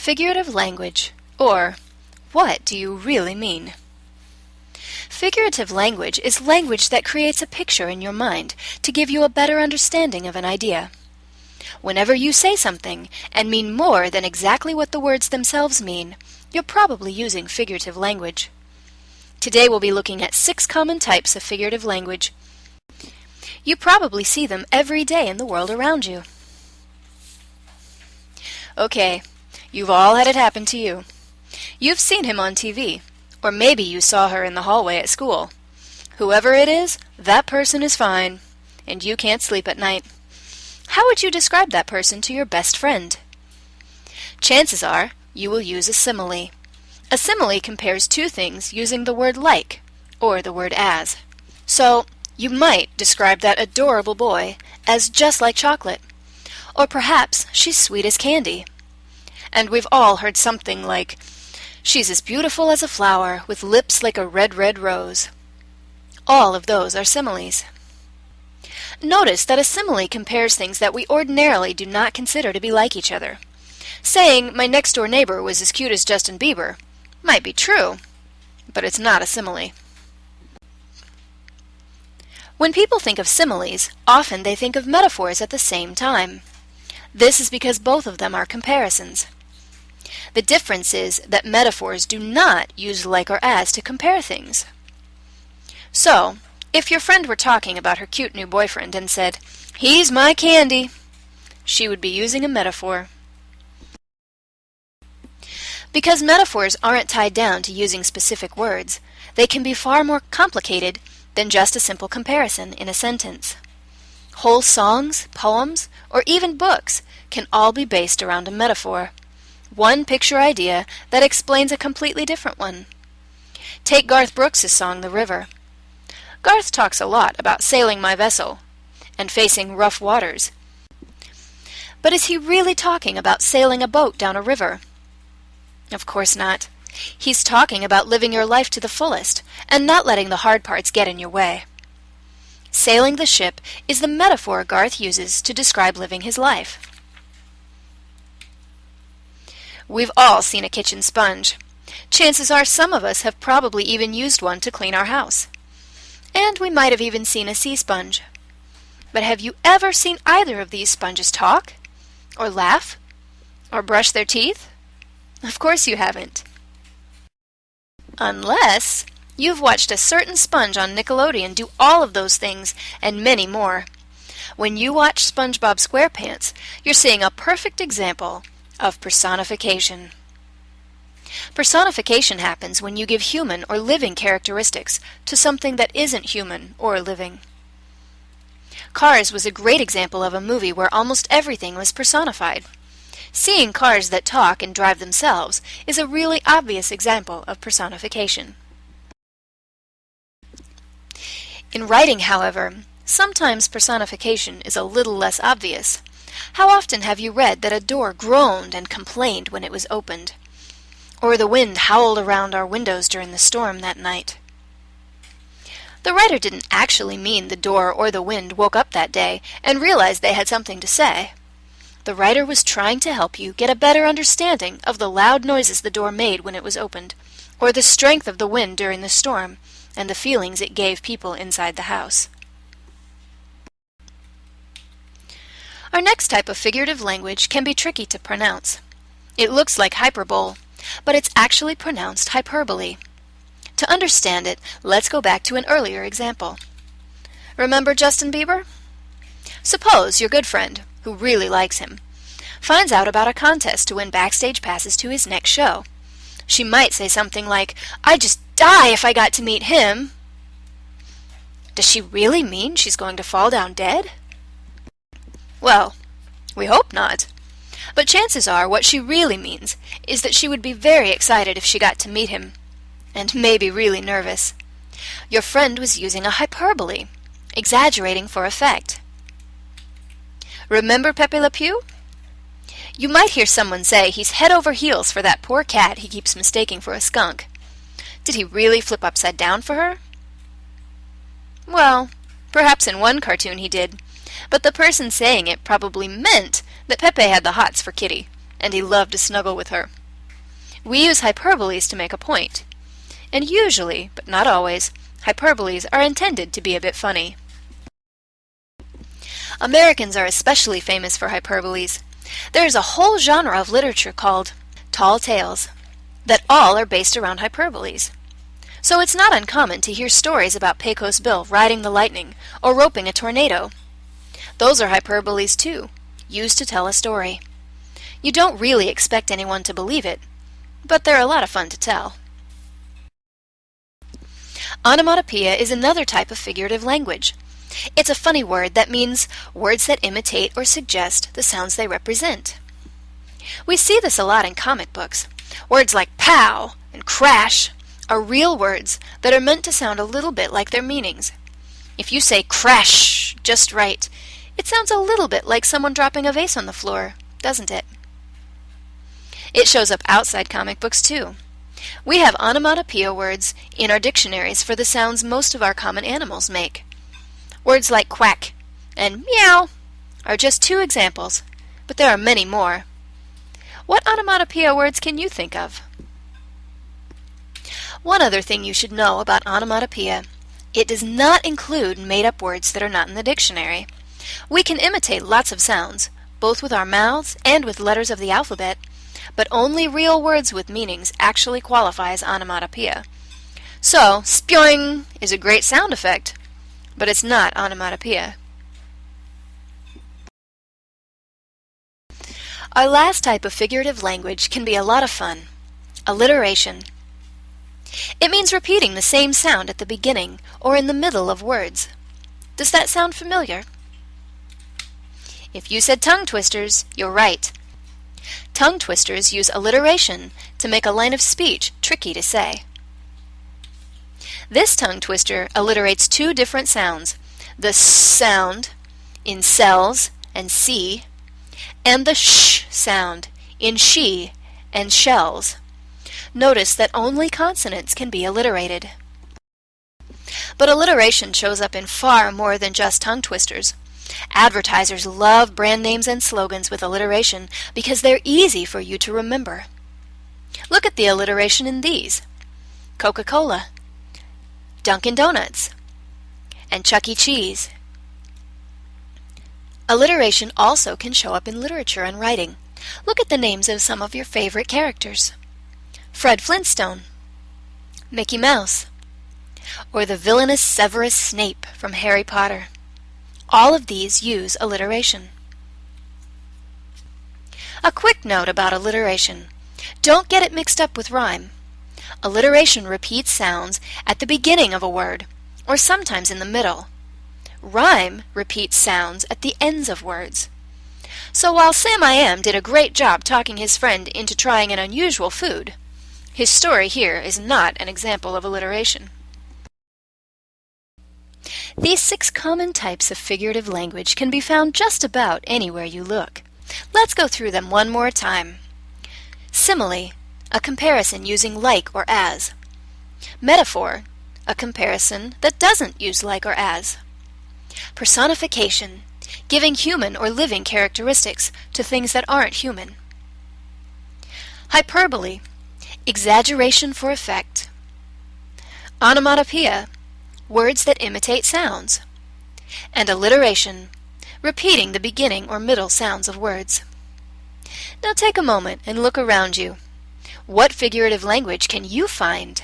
Figurative language, or what do you really mean? Figurative language is language that creates a picture in your mind to give you a better understanding of an idea. Whenever you say something and mean more than exactly what the words themselves mean, you're probably using figurative language. Today we'll be looking at 6 common types of figurative language. You probably see them every day in the world around you. Okay, you've all had it happen to you. You've seen him on TV, or maybe you saw her in the hallway at school. Whoever it is, that person is fine, and you can't sleep at night. How would you describe that person to your best friend? Chances are you will use a simile. A simile compares two things using the word like, or the word as. So, you might describe that adorable boy as just like chocolate, or perhaps she's sweet as candy. And we've all heard something like, she's as beautiful as a flower with lips like a red, red rose. All of those are similes. Notice that a simile compares things that we ordinarily do not consider to be like each other. Saying my next-door neighbor was as cute as Justin Bieber might be true, but it's not a simile. When people think of similes, often they think of metaphors at the same time. This is because both of them are comparisons. The difference is that metaphors do not use like or as to compare things. So, if your friend were talking about her cute new boyfriend and said, "He's my candy," she would be using a metaphor. Because metaphors aren't tied down to using specific words, they can be far more complicated than just a simple comparison in a sentence. Whole songs, poems, or even books can all be based around a metaphor. One picture idea that explains a completely different one. Take Garth Brooks' song, "The River." Garth talks a lot about sailing my vessel and facing rough waters. But is he really talking about sailing a boat down a river? Of course not. He's talking about living your life to the fullest and not letting the hard parts get in your way. Sailing the ship is the metaphor Garth uses to describe living his life. We've all seen a kitchen sponge. Chances are some of us have probably even used one to clean our house. And we might have even seen a sea sponge. But have you ever seen either of these sponges talk? Or laugh? Or brush their teeth? Of course you haven't. Unless you've watched a certain sponge on Nickelodeon do all of those things and many more. When you watch SpongeBob SquarePants, you're seeing a perfect example of personification. Personification happens when you give human or living characteristics to something that isn't human or living. Cars was a great example of a movie where almost everything was personified. Seeing cars that talk and drive themselves is a really obvious example of personification. In writing, however, sometimes personification is a little less obvious. How often have you read that a door groaned and complained when it was opened? Or the wind howled around our windows during the storm that night? The writer didn't actually mean the door or the wind woke up that day and realized they had something to say. The writer was trying to help you get a better understanding of the loud noises the door made when it was opened, or the strength of the wind during the storm, and the feelings it gave people inside the house. Our next type of figurative language can be tricky to pronounce. It looks like hyperbole, but it's actually pronounced hyperbole. To understand it, let's go back to an earlier example. Remember Justin Bieber? Suppose your good friend, who really likes him, finds out about a contest to win backstage passes to his next show. She might say something like, "I'd just die if I got to meet him." Does she really mean she's going to fall down dead? Well, we hope not. But chances are what she really means is that she would be very excited if she got to meet him, and maybe really nervous. Your friend was using a hyperbole, exaggerating for effect. Remember Pepe Le Pew? You might hear someone say he's head over heels for that poor cat he keeps mistaking for a skunk. Did he really flip upside down for her? Well, perhaps in one cartoon he did, but the person saying it probably meant that Pepe had the hots for Kitty, and he loved to snuggle with her. We use hyperboles to make a point. And usually, but not always, hyperboles are intended to be a bit funny. Americans are especially famous for hyperboles. There is a whole genre of literature called tall tales that all are based around hyperboles. So it's not uncommon to hear stories about Pecos Bill riding the lightning or roping a tornado. Those are hyperboles too, used to tell a story. You don't really expect anyone to believe it, but they're a lot of fun to tell. Onomatopoeia is another type of figurative language. It's a funny word that means words that imitate or suggest the sounds they represent. We see this a lot in comic books. Words like pow and crash are real words that are meant to sound a little bit like their meanings. If you say crash just right, it sounds a little bit like someone dropping a vase on the floor, doesn't it? It shows up outside comic books too. We have onomatopoeia words in our dictionaries for the sounds most of our common animals make. Words like quack and meow are just two examples, but there are many more. What onomatopoeia words can you think of? One other thing you should know about onomatopoeia: it does not include made-up words that are not in the dictionary. We can imitate lots of sounds, both with our mouths and with letters of the alphabet, but only real words with meanings actually qualify as onomatopoeia. So, spyoing is a great sound effect, but it's not onomatopoeia. Our last type of figurative language can be a lot of fun: alliteration. It means repeating the same sound at the beginning or in the middle of words. Does that sound familiar? If you said tongue twisters, you're right. Tongue twisters use alliteration to make a line of speech tricky to say. This tongue twister alliterates two different sounds: the s sound in cells and see, and the sh sound in she and shells. Notice that only consonants can be alliterated. But alliteration shows up in far more than just tongue twisters. Advertisers love brand names and slogans with alliteration because they're easy for you to remember. Look at the alliteration in these: Coca-Cola, Dunkin' Donuts, and Chuck E. Cheese. Alliteration also can show up in literature and writing. Look at the names of some of your favorite characters: Fred Flintstone, Mickey Mouse, or the villainous Severus Snape from Harry Potter. All of these use alliteration. A quick note about alliteration: don't get it mixed up with rhyme. Alliteration repeats sounds at the beginning of a word, or sometimes in the middle. Rhyme repeats sounds at the ends of words. So while Sam I Am did a great job talking his friend into trying an unusual food, his story here is not an example of alliteration. These 6 common types of figurative language can be found just about anywhere you look. Let's go through them one more time. Simile, a comparison using like or as. Metaphor, a comparison that doesn't use like or as. Personification, giving human or living characteristics to things that aren't human. Hyperbole, exaggeration for effect. Onomatopoeia, words that imitate sounds. And alliteration, repeating the beginning or middle sounds of words. Now take a moment and look around you. What figurative language can you find?